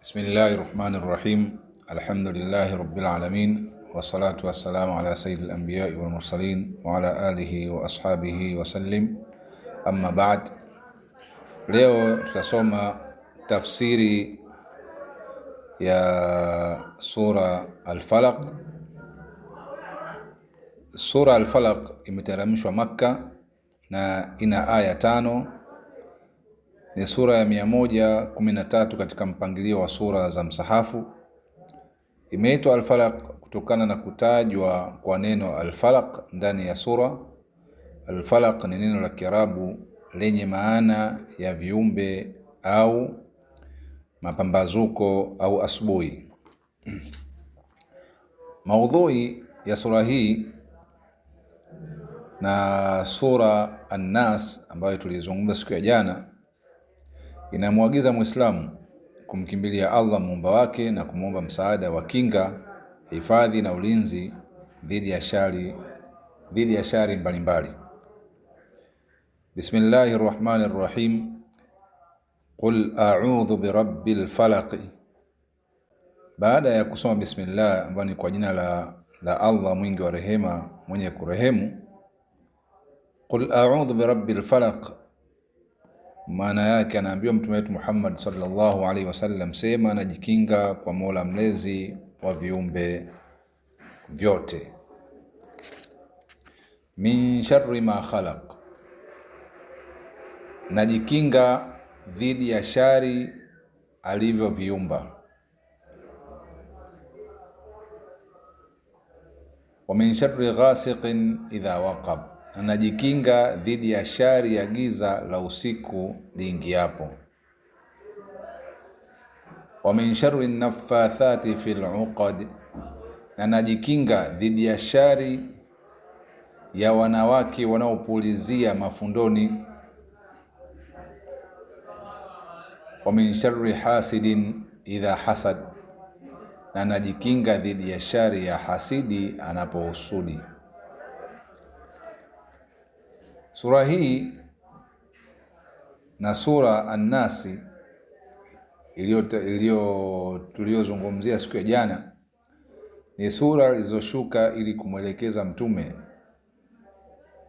Bismillahirrahmanirrahim. Alhamdulillahi rabbil alamin, wassalatu wassalamu ala sayyidil anbiya'i wal mursalin wa ala alihi wa ashabihi wa sallim. Amma ba'd. Leo tutasoma tafsiri ya sura Al-Falaq. Sura Al-Falaq imeteremshwa Makka na ina aya 5. Ni sura ya 113 katika mpangilio wa sura za msahafu. Imeitwa Al-Falaq kutokana na kutajwa kwa neno Al-Falaq ndani ya sura. Al-Falaq ni neno la Kiarabu lenye maana ya viumbe au mapambazuko au asubuhi. Maudhui ya sura hii na sura An-Nas ambayo tulizungumza siku ya jana inamwagiza Muislamu kumkimbilia Allah muumba wake na kumuomba msaada wa kinga, hifadhi na ulinzi dhidi ya shari mbalimbali. Bismillahirrahmanirrahim. Qul a'udhu birabbil falaq. Baada ya kusoma bismillah ambayo ni kwa jina la Allah mwingi wa rehema mwenye kurehemu, qul a'udhu birabbil falaq, maana yake anaambiwa mtume wetu Muhammad sallallahu alaihi wasallam, sema najikinga kwa Mola mlezi wa viumbe vyote. Min sharri ma khalaq, najikinga dhidi ya shari alivyoviumba. Wa min sharri ghasiqin idha waqab, najikinga dhidi ya shari ya giza la usiku liingiapo. Wa min sharri naffathati fil uqad, na najikinga dhidi ya shari ya wanawake wanaopulizia mafundoni. Wa min sharri hasidin idha hasad, na najikinga dhidi ya shari ya hasidi anapohusudi. Sura hii na sura An-Nas tuliyozungumzia siku ya jana ni sura zilizoshuka ili kumwelekeza mtume,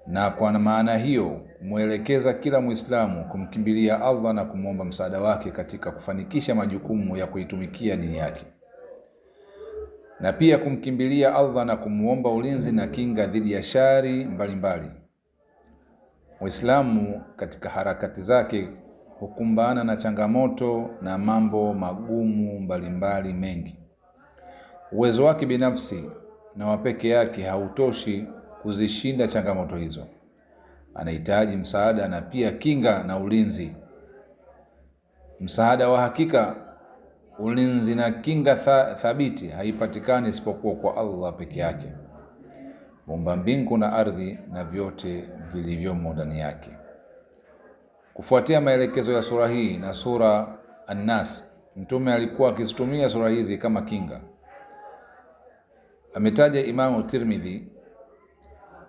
na kwa maana hiyo kumwelekeza kila Muislamu kumkimbilia Allah na kumwomba msaada wake katika kufanikisha majukumu ya kuitumikia dini yake, na pia kumkimbilia Allah na kumwomba ulinzi na kinga dhidi ya shari mbalimbali. Muislamu katika harakati zake hukumbana na changamoto na mambo magumu mbalimbali mengi. Uwezo wake binafsi na wa peke yake hautoshi kuzishinda changamoto hizo. Anahitaji msaada na pia kinga na ulinzi. Msaada wa hakika, ulinzi na kinga thabiti haipatikani isipokuwa kwa Allah peke yake, muumba mbingu na ardhi na vyote vilivyomo ndani yake. Kufuatia maelekezo ya sura hii na sura An-Nas, mtume alikuwa akizitumia sura hizi kama kinga. Ametaja Imamu Tirmidhi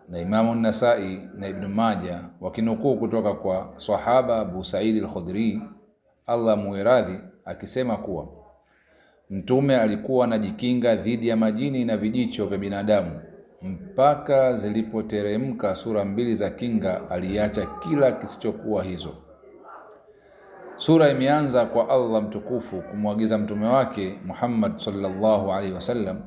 na Imamu Nasai na Ibn Majah wakinukuu kutoka kwa sahaba Abu Sa'id al-Khudri, Allah muiradhi, akisema kuwa mtume alikuwa anajikinga dhidi ya majini na vijicho vya binadamu mpaka zilipoteremka sura 2 za kinga. Aliacha kila kisichokuwa hizo. Sura imeanza kwa Allah mtukufu kumwagiza mtume wake Muhammad sallallahu alaihi wasallam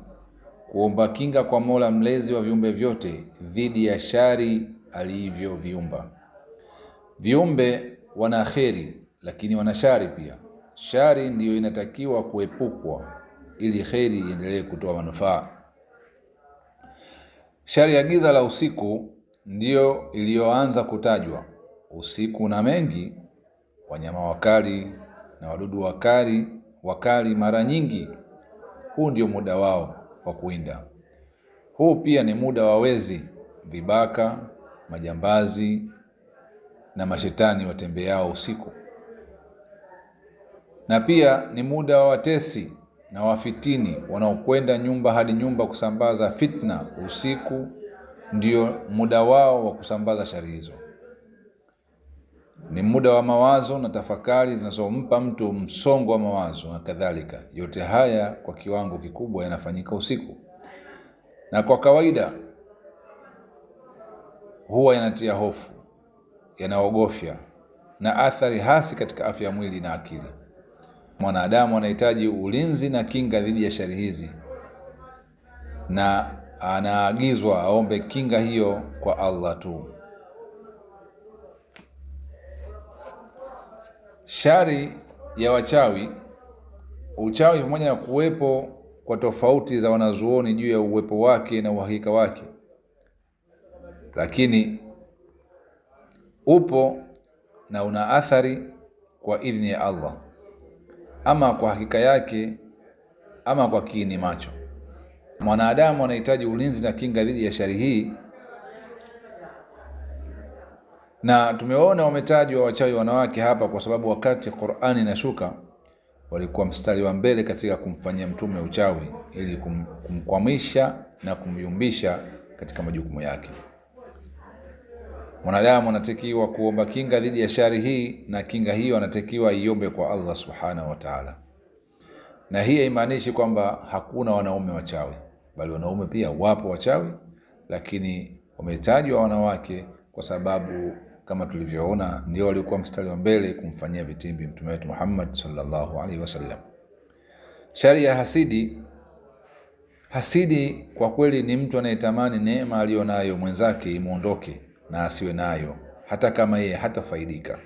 kuomba kinga kwa Mola mlezi wa viumbe vyote dhidi ya shari alivyoviumba. Viumbe wana kheri lakini wana shari pia. Shari ndiyo inatakiwa kuepukwa ili kheri iendelee kutoa manufaa. Shari ya giza la usiku ndiyo iliyoanza kutajwa. Usiku na mengi, wanyama wakali na wadudu wakali mara nyingi huu ndio muda wao wa kuinda. Huu pia ni muda wa wezi, vibaka, majambazi na mashetani watembeao usiku. Na pia ni muda wa watesi na wafitini wanaokwenda nyumba hadi nyumba kusambaza fitna. Usiku ndio muda wao wa kusambaza shari hizo. Ni muda wa mawazo na tafakari zinazompa mtu msongo wa mawazo na kadhalika. Yote haya kwa kiwango kikubwa yanafanyika usiku, na kwa kawaida huwa yanatia hofu, yanaogofya na athari hasi katika afya ya mwili na akili. Mwanadamu anahitaji ulinzi na kinga dhidi ya shari hizi, na anaagizwa aombe kinga hiyo kwa Allah tu. Shari ya wachawi. Uchawi, pamoja na kuwepo kwa tofauti za wanazuoni juu ya uwepo wake na uhakika wake, lakini upo na una athari kwa idhini ya Allah, ama kwa hakika yake, ama kwa kiini macho. Mwanadamu anahitaji ulinzi na kinga dhidi ya shari hii, na tumeona wametajwa wachawi wanawake hapa kwa sababu wakati Qur'ani inashuka walikuwa mstari wa mbele katika kumfanyia mtume uchawi ili kumkwamisha na kumyumbisha katika majukumu yake. Mwanadamu anatakiwa kuomba kinga dhidi ya shari hii, na kinga hiyo anatakiwa iombe kwa Allah subhanahu wa ta'ala. Na hii haimaanishi kwamba hakuna wanaume wachawi, bali wanaume pia wapo wachawi, lakini wametajwa wanawake kwa sababu kama tulivyoona ndio walikuwa mstari wa mbele kumfanyia vitimbi mtume wetu Muhammad sallallahu alaihi wasallam. Shari ya hasidi. Hasidi kwa kweli ni mtu anayetamani neema aliyonayo mwenzake imuondoke na asiwe nayo, hata kama yeye hatafaidika.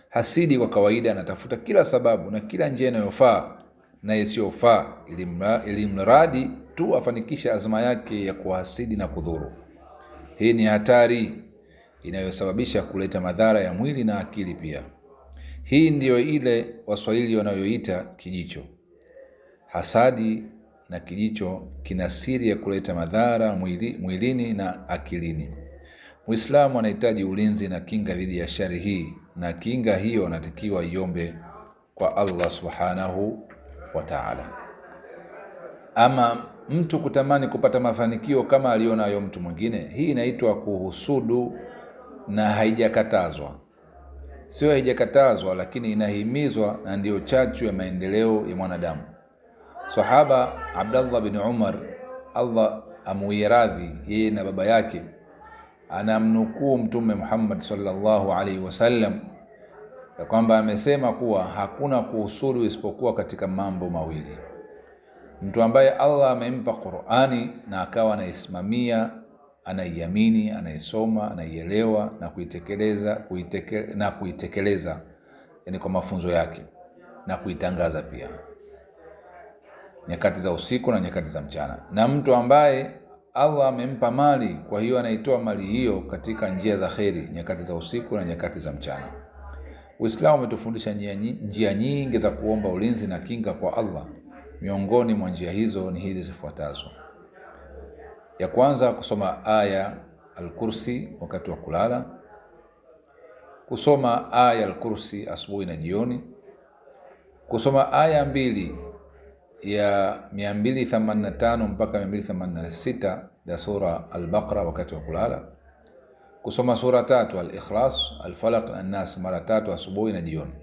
Hasidi kwa kawaida anatafuta kila sababu na kila njia inayofaa na isiyofaa ili mradi tu afanikishe azma yake ya kuhasidi na kudhuru. Hii ni hatari inayosababisha kuleta madhara ya mwili na akili pia. Hii ndiyo ile Waswahili wanayoita kijicho. Hasadi na kijicho kina siri ya kuleta madhara mwilini na akilini. Muislamu anahitaji ulinzi na kinga dhidi ya shari hii, na kinga hiyo anatakiwa iombe kwa Allah subhanahu wa ta'ala. Ama mtu kutamani kupata mafanikio kama alionayo mtu mwingine, hii inaitwa kuhusudu, na haijakatazwa. Sio haijakatazwa, lakini inahimizwa na ndiyo chachu ya maendeleo ya mwanadamu. Sahaba Abdullah bin Umar, Allah amuiradhi yeye na baba yake, anamnukuu Mtume Muhammad sallallahu alaihi wasallam ya kwamba amesema kuwa hakuna kuhusudu isipokuwa katika mambo mawili. Mtu ambaye Allah amempa Qur'ani na akawa anaisimamia, anaiamini, anaisoma, anaielewa na kuitekeleza, yani kwa mafunzo yake, na kuitangaza pia nyakati za usiku na nyakati za mchana. Na mtu ambaye Allah amempa mali, kwa hiyo anaitoa mali hiyo katika njia za kheri nyakati za usiku na nyakati za mchana. Uislamu umetufundisha njia nyingi za kuomba ulinzi na kinga kwa Allah. Miongoni mwa njia hizo ni hizi zifuatazo. Ya kwanza, kusoma aya al-Kursi wakati wa kulala. Kusoma aya al-Kursi asubuhi na jioni. Kusoma aya mbili ya 285 mpaka 286 ya sura al-Baqara wakati wa kulala. Kusoma sura 3 al-Ikhlas, al-Falaq na an-Nas mara 3 asubuhi na jioni.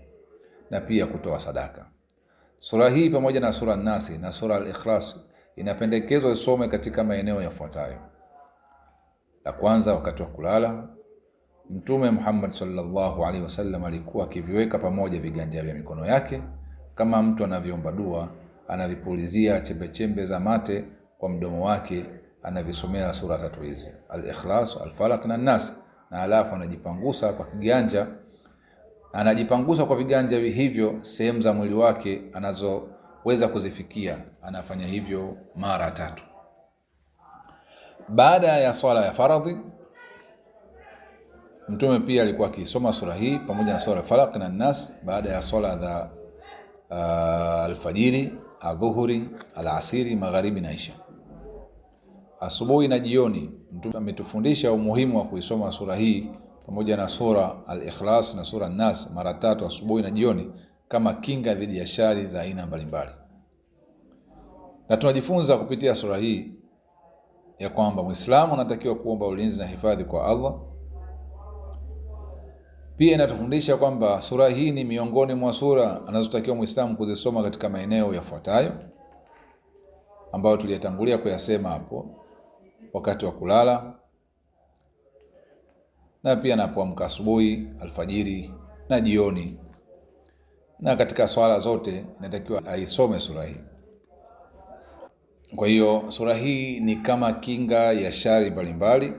Na pia kutoa sadaka. Sura hii pamoja na sura an-Nas na sura al-Ikhlas inapendekezwa isome katika maeneo yafuatayo. La kwanza, wakati wa kulala. Mtume Muhammad sallallahu alaihi wasallam alikuwa akiviweka pamoja viganja vya mikono yake kama mtu anavyoomba dua, anavipulizia chembe za mate kwa mdomo wake, anavisomea sura 3 hizi, al-Ikhlas, al-Falaq na an-Nas, na alafu anajipangusa kwa viganja hivyo sehemu za mwili wake anazoweza kuzifikia. Anafanya hivyo mara 3. Baada ya swala ya faradhi, Mtume pia alikuwa akisoma sura hii pamoja na sura al-Falaq na an-Nas baada ya swala za alfajiri, adhuhuri, alasiri, magharibi na isha. Asubuhi na jioni Mtume ametufundisha umuhimu wa kuisoma sura hii pamoja na sura al-Ikhlas na sura an-Nas mara 3 asubuhi na jioni kama kinga dhidi ya shari za aina mbalimbali. Na tunajifunza kupitia sura hii ya kwamba Muislamu anatakiwa kuomba ulinzi na hifadhi kwa Allah Pia inatufundisha kwamba sura hii ni miongoni mwa sura anazotakiwa Muislamu kuzisoma katika maeneo yafuatayo ambayo tuliyatangulia kuyasema hapo: wakati wa kulala, na pia anapoamka asubuhi, alfajiri na jioni, na katika swala zote inatakiwa aisome sura hii. Kwa hiyo sura hii ni kama kinga ya shari mbalimbali,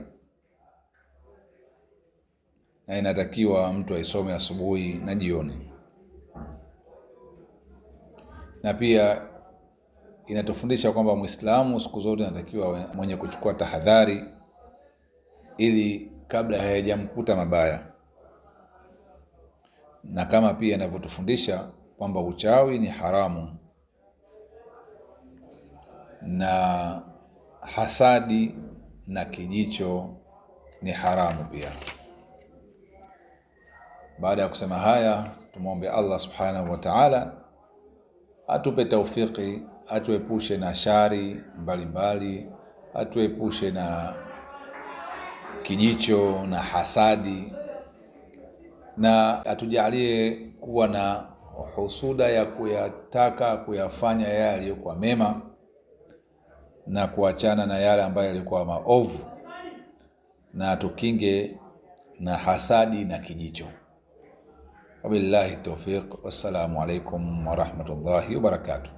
na inatakiwa mtu aisome asubuhi na jioni. Na pia inatufundisha kwamba Muislamu siku zote anatakiwa mwenye kuchukua tahadhari ili kabla hayajamkuta mabaya. Na kama pia inavyotufundisha kwamba uchawi ni haramu na hasadi na kijicho ni haramu pia. Baada ya kusema haya, tumwombe Allah subhanahu wa ta'ala atupe taufiki, atuepushe na shari mbalimbali, atuepushe na kijicho na hasadi, na atujalie kuwa na husuda ya kuyataka kuyafanya yale yaliyokuwa mema na kuachana na yale ambayo yalikuwa maovu, na tukinge na hasadi na kijicho. Wabillahi tawfiq. Wassalamu alaikum wa rahmatullahi wa barakatuh.